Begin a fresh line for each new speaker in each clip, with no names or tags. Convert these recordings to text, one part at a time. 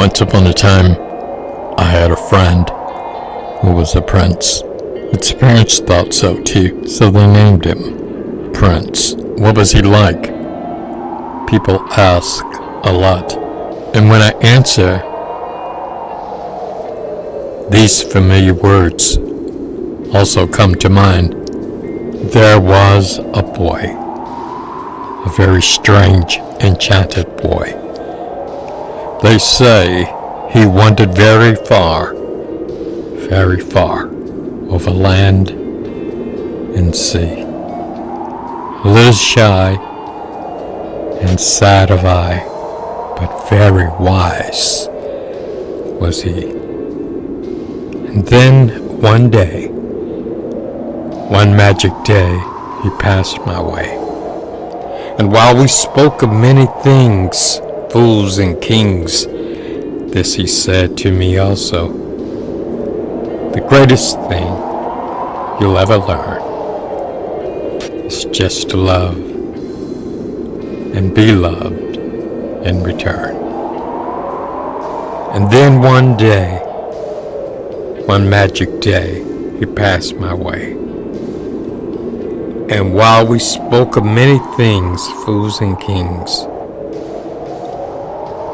Once upon a time, I had a friend who was a prince. Its parents thought so too, so they named him Prince. What was he like? People ask a lot. And when I answer, these familiar words also come to mind. There was a boy, a very strange, enchanted boy. They say he wandered very far over land and sea. A little shy and sad of eye, but very wise was he. And then one day, one magic day, he passed my way. And while we spoke of many things, fools and kings, this he said to me also: the greatest thing you'll ever learn is just to love and be loved in return. And then one day, one magic day, he passed my way. And while we spoke of many things, fools and kings,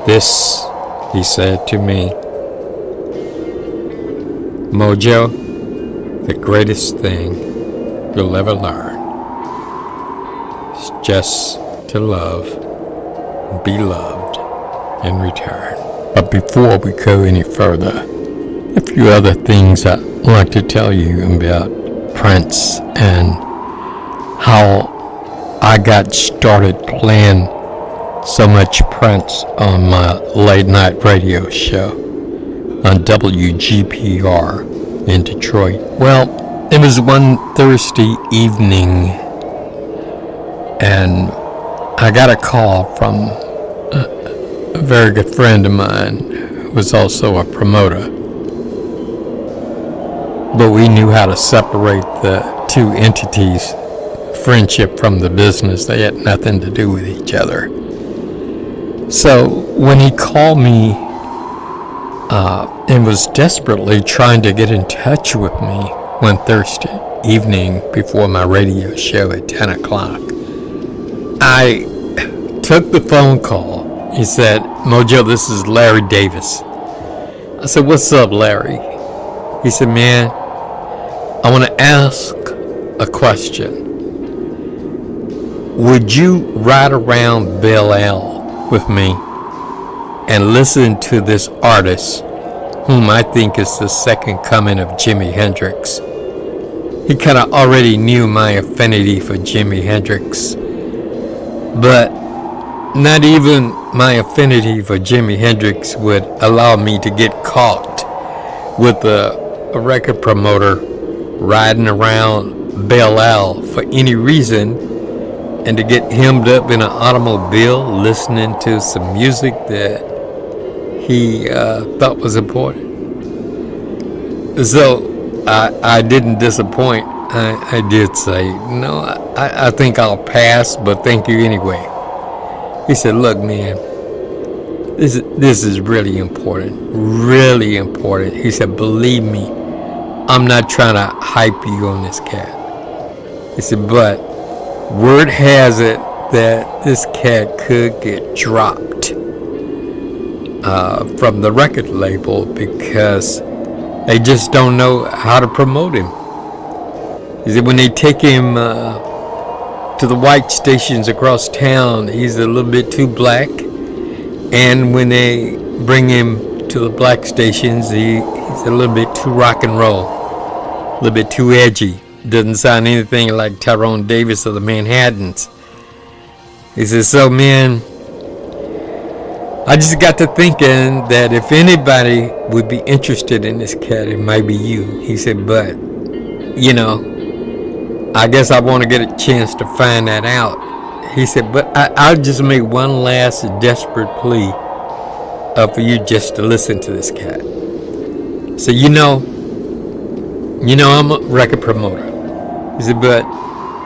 this he said to me: Mojo, the greatest thing you'll ever learn is just to love and be loved in return. But before we go any further, a few other things I'd like to tell you about Prince and how I got started playing so much Prince on my late night radio show on WGPR in Detroit. Well, it was one Thursday evening, and I got a call from a very good friend of mine who was also a promoter. But we knew how to separate the two entities, friendship from the business. They had nothing to do with each other. So when he called me and was desperately trying to get in touch with me one Thursday evening before my radio show at 10 o'clock, I took the phone call. He said, Mojo, this is Larry Davis. I said, what's up, Larry? He said, man, I want to ask a question. Would you ride around Belle Isle with me and listen to this artist whom I think is the second coming of Jimi Hendrix? He kind of already knew my affinity for Jimi Hendrix, but not even my affinity for Jimi Hendrix would allow me to get caught with a record promoter riding around Belle Isle for any reason, and to get hemmed up in an automobile listening to some music that he thought was important. So I didn't disappoint. I did say, no, I think I'll pass, but thank you anyway. He said, look, man, this is really important, really important. He said, believe me, I'm not trying to hype you on this cat. He said, but word has it that this cat could get dropped from the record label because they just don't know how to promote him. He said when they take him to the white stations across town, he's a little bit too black, and when they bring him to the black stations, he's a little bit too rock and roll, a little bit too edgy. Doesn't sound anything like Tyrone Davis of the Manhattans. He says, so man, I just got to thinking that if anybody would be interested in this cat, it might be you. He said, but, you know, I guess I want to get a chance to find that out. He said, but I'll just make one last desperate plea for you just to listen to this cat. So, you know, I'm a record promoter. He said, but,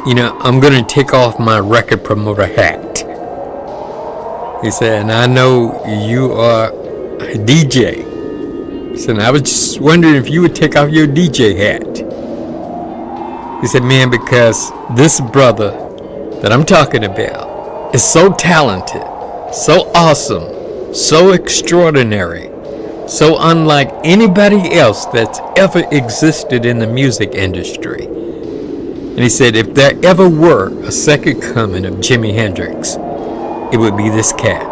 you know, I'm going to take off my record promoter hat. He said, and I know you are DJ. He said, I was just wondering if you would take off your DJ hat. He said, man, because this brother that I'm talking about is so talented, so awesome, so extraordinary, so unlike anybody else that's ever existed in the music industry. And he said, if there ever were a second coming of Jimi Hendrix, it would be this cat.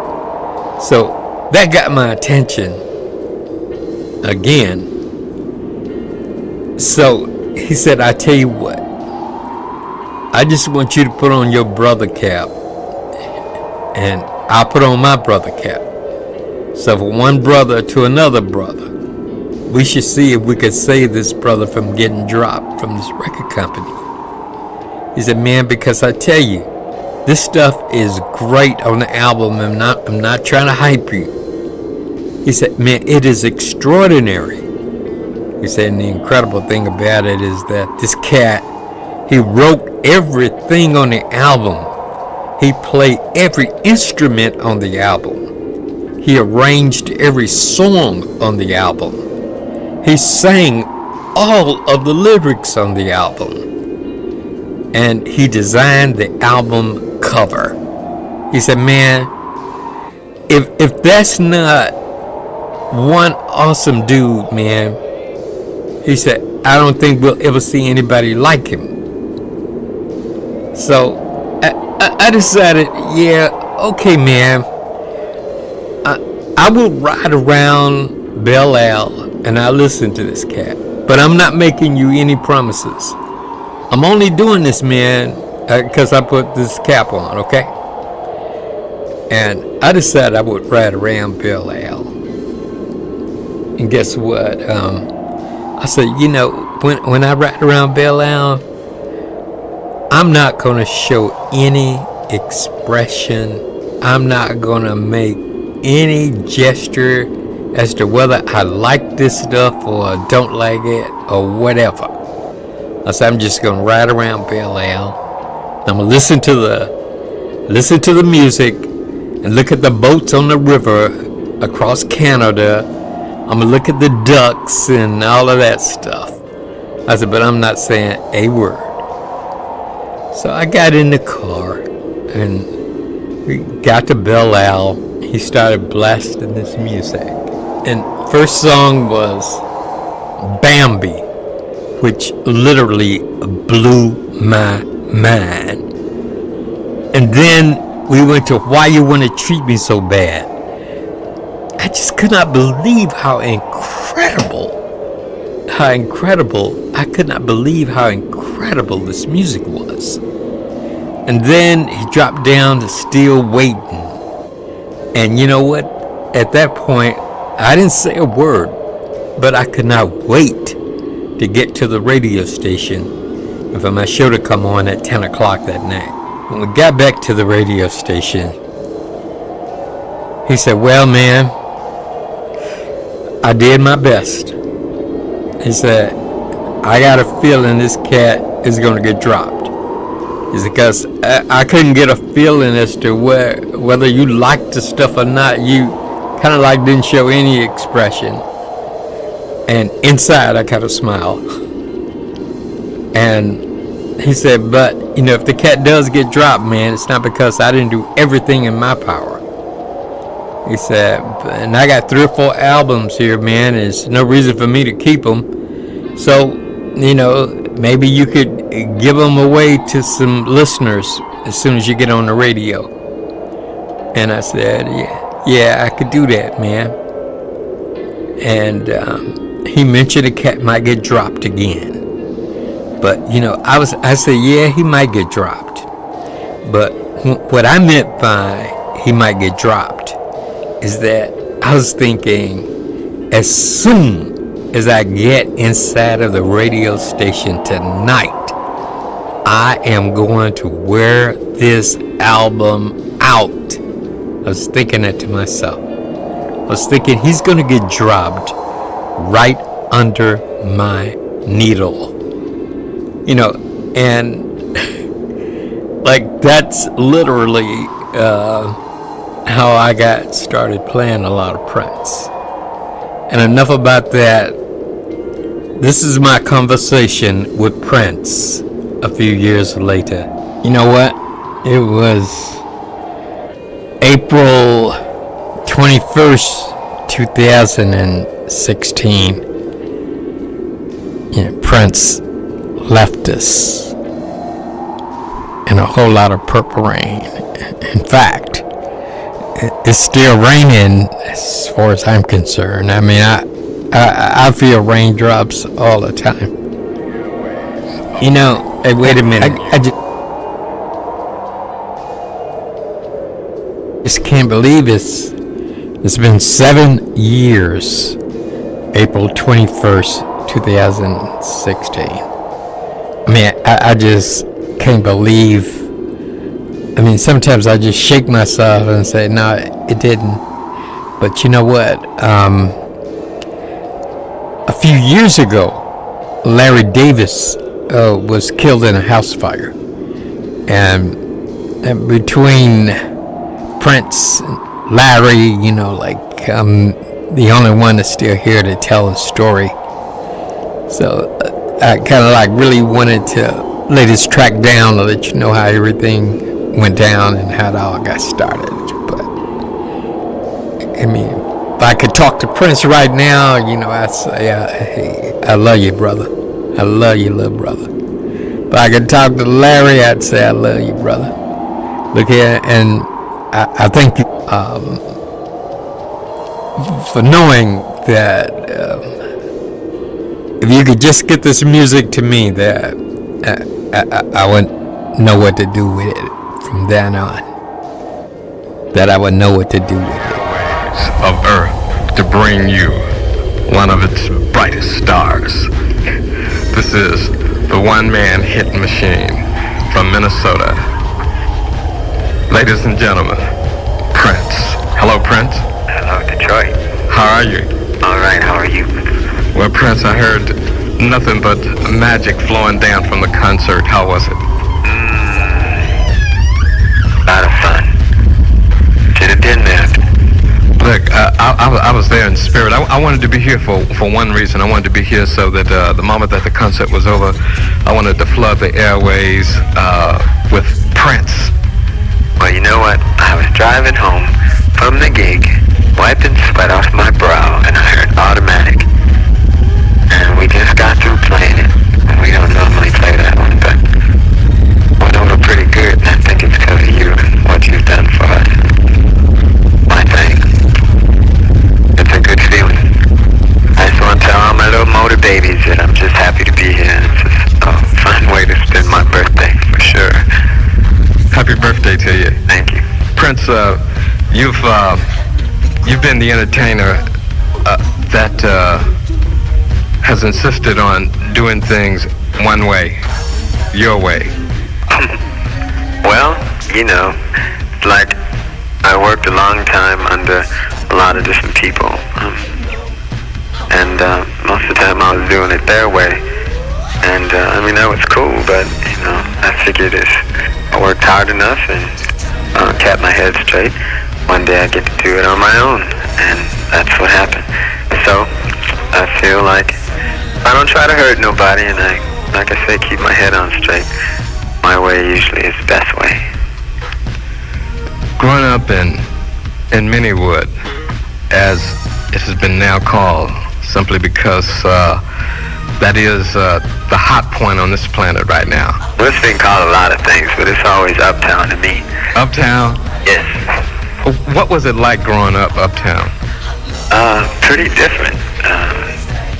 So that got my attention again. So he said, I tell you what, I just want you to put on your brother cap, and I'll put on my brother cap. So from one brother to another brother, we should see if we could save this brother from getting dropped from this record company. He said, man, because I tell you, this stuff is great on the album. I'm not trying to hype you. He said, man, it is extraordinary. He said, and the incredible thing about it is that this cat, he wrote everything on the album. He played every instrument on the album. He arranged every song on the album. He sang all of the lyrics on the album. And he designed the album cover. He said, man, if that's not one awesome dude, man, he said, I don't think we'll ever see anybody like him. So I decided, yeah, okay, man, I will ride around Belle Isle and I listen to this cat, but I'm not making you any promises. I'm only doing this, man, because I put this cap on, okay? And I decided I would ride around Belle Isle. And guess what? I said, you know, when I ride around Belle Isle, I'm not going to show any expression. I'm not going to make any gesture as to whether I like this stuff or don't like it or whatever. I said, I'm just going to ride around Belle Isle. I'm going to listen to the music and look at the boats on the river across Canada. I'm going to look at the ducks and all of that stuff. I said, but I'm not saying a word. So I got in the car and we got to Belle Isle. He started blasting this music. And first song was Bambi, which literally blew my mind. And then we went to Why You Want to Treat Me So Bad. I just could not believe how incredible, I could not believe how incredible this music was. And then he dropped down to Still Waiting. And you know what? At that point, I didn't say a word, but I could not wait to get to the radio station and for my show to come on at 10 o'clock that night. When we got back to the radio station, he said, well, man, I did my best. He said, I got a feeling this cat is going to get dropped. It's because I couldn't get a feeling as to whether you liked the stuff or not. You kind of like didn't show any expression. And inside, I kind of smiled. And he said, but, you know, if the cat does get dropped, man, it's not because I didn't do everything in my power. He said, and I got 3 or 4 albums here, man. There's no reason for me to keep them. So, you know, maybe you could give them away to some listeners as soon as you get on the radio. And I said, yeah, I could do that, man. And he mentioned a cat might get dropped again. But, you know, I said, yeah, he might get dropped. But what I meant by he might get dropped is that I was thinking, as soon as I get inside of the radio station tonight, I am going to wear this album out. I was thinking that to myself. I was thinking he's going to get dropped right under my needle. You know, and like that's literally how I got started playing a lot of Prince. And enough about that. This is my conversation with Prince a few years later. You know what? It was April 21st, 2016. Prince left us in a whole lot of purple rain. In fact, it's still raining as far as I'm concerned. I mean, I feel raindrops all the time. You know, hey, wait a minute. I just can't believe it's been 7 years. April 21st, 2016. I mean, I just can't believe. I mean, sometimes I just shake myself and say, no, it didn't. But you know what? A few years ago, Larry Davis was killed in a house fire. And between Prince and Larry, you know, like, I'm the only one that's still here to tell the story. So I kind of like really wanted to lay this track down to let you know how everything went down and how it all got started. But I mean, if I could talk to Prince right now, you know, I'd say, hey, I love you, brother. I love you, little brother. If I could talk to Larry, I'd say, I love you, brother. Look here, and I thank you for knowing that if you could just get this music to me, that I would know what to do with it from then on. That I would know what to do with it.
Of Earth to bring you one of its brightest stars. This is the one-man hit machine from Minnesota. Ladies and gentlemen, Prince. Hello, Prince.
Hello, Detroit.
How are you?
All right, how are you?
Well, Prince, I heard nothing but magic flowing down from the concert. How was it?
A lot of fun. Should have been there.
Look, I was there in spirit. I wanted to be here for one reason. I wanted to be here so that the moment that the concert was over, I wanted to flood the airways with Prince.
Well, you know what? I was driving home from the gig, wiping sweat off my brow, and I heard Automatic. And we just got through playing it. And we don't normally play that one, but went over pretty good. And I think it's because of you and what you've done for us. My thing. It's a good feeling. I just want to tell all my little motor babies that I'm just happy to be here. It's just a fun way to spend my birthday, for sure.
Happy birthday to you.
Thank you.
Prince, you've been the entertainer that has insisted on doing things one way, your way.
Well, you know, it's like I worked a long time under a lot of different people, and most of the time I was doing it their way, and I mean that was cool, but you know, I figured if I worked hard enough and kept my head straight, one day I get to do it on my own, and that's what happened. So I feel like I don't try to hurt nobody, and I, like I say, keep my head on straight. My way usually is the best way.
Growing up in Minniewood, as it has been now called, simply because that is the hot point on this planet right now.
Well, it's been called a lot of things, but it's always uptown to me.
Uptown?
Yes.
What was it like growing up uptown?
Pretty different.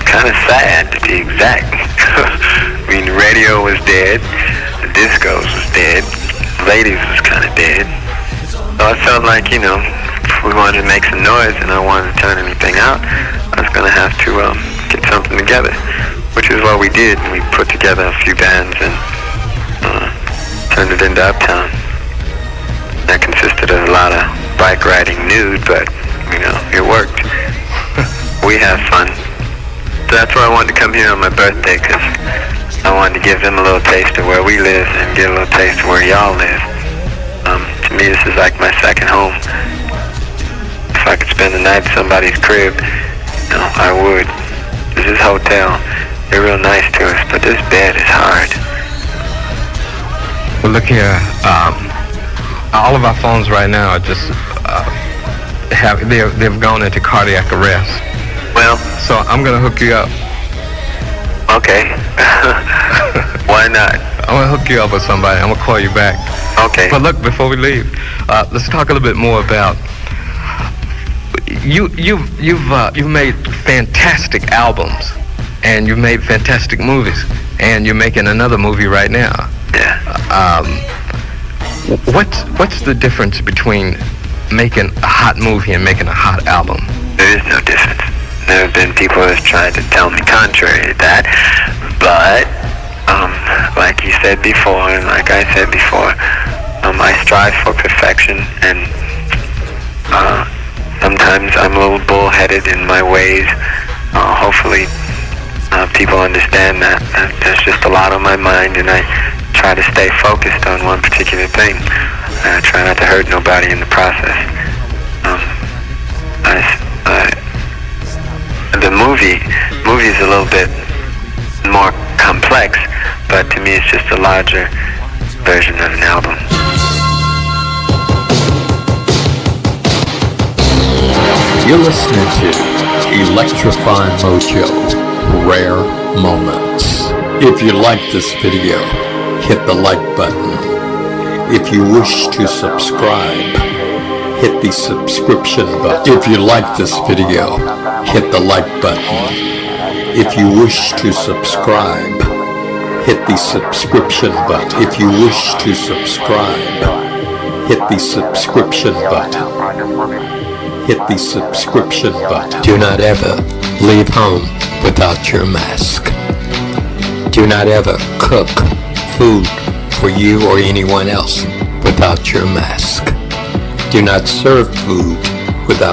Kind of sad, to be exact. I mean, the radio was dead, the discos was dead, ladies was kind of dead. So I felt like, you know, if we wanted to make some noise and I wanted to turn anything out, I was going to have to get something together, which is what we did. We put together a few bands and turned it into Uptown. That consisted of a lot of bike riding nude, but, you know, it worked. We have fun. So that's why I wanted to come here on my birthday, because I wanted to give them a little taste of where we live and get a little taste of where y'all live. To me, this is like my second home. If I could spend the night at somebody's crib, you know, I would. This hotel, they're real nice to us, but this bed is hard.
Well, look here. All of our phones right now are just they've gone into cardiac arrest.
Well,
So I'm gonna hook you up.
okay. Why not?
I'm gonna hook you up with somebody. I'm gonna call you back.
Okay.
But look, before we leave, let's talk a little bit more about you've made fantastic albums, and you've made fantastic movies, and you're making another movie right now.
Yeah.
What's the difference between making a hot movie and making a hot album?
There is no difference. There have been people who have tried to tell me contrary to that, but like you said before, and like I said before, I strive for perfection, and sometimes I'm a little bullheaded in my ways. Hopefully, people understand that. There's just a lot on my mind, and I try to stay focused on one particular thing. I try not to hurt nobody in the process. The movie is a little bit more complex, but to me it's just a larger version of an album.
You're listening to Electrifying Mojo, Rare Moments. If you like this video, hit the like button. If you wish to subscribe, hit the subscription button. If you like this video, hit the like button. If you wish to subscribe, hit the subscription button. If you wish to subscribe, hit the subscription button. Hit the subscription button. Do not ever leave home without your mask. Do not ever cook food for you or anyone else without your mask. Do not serve food without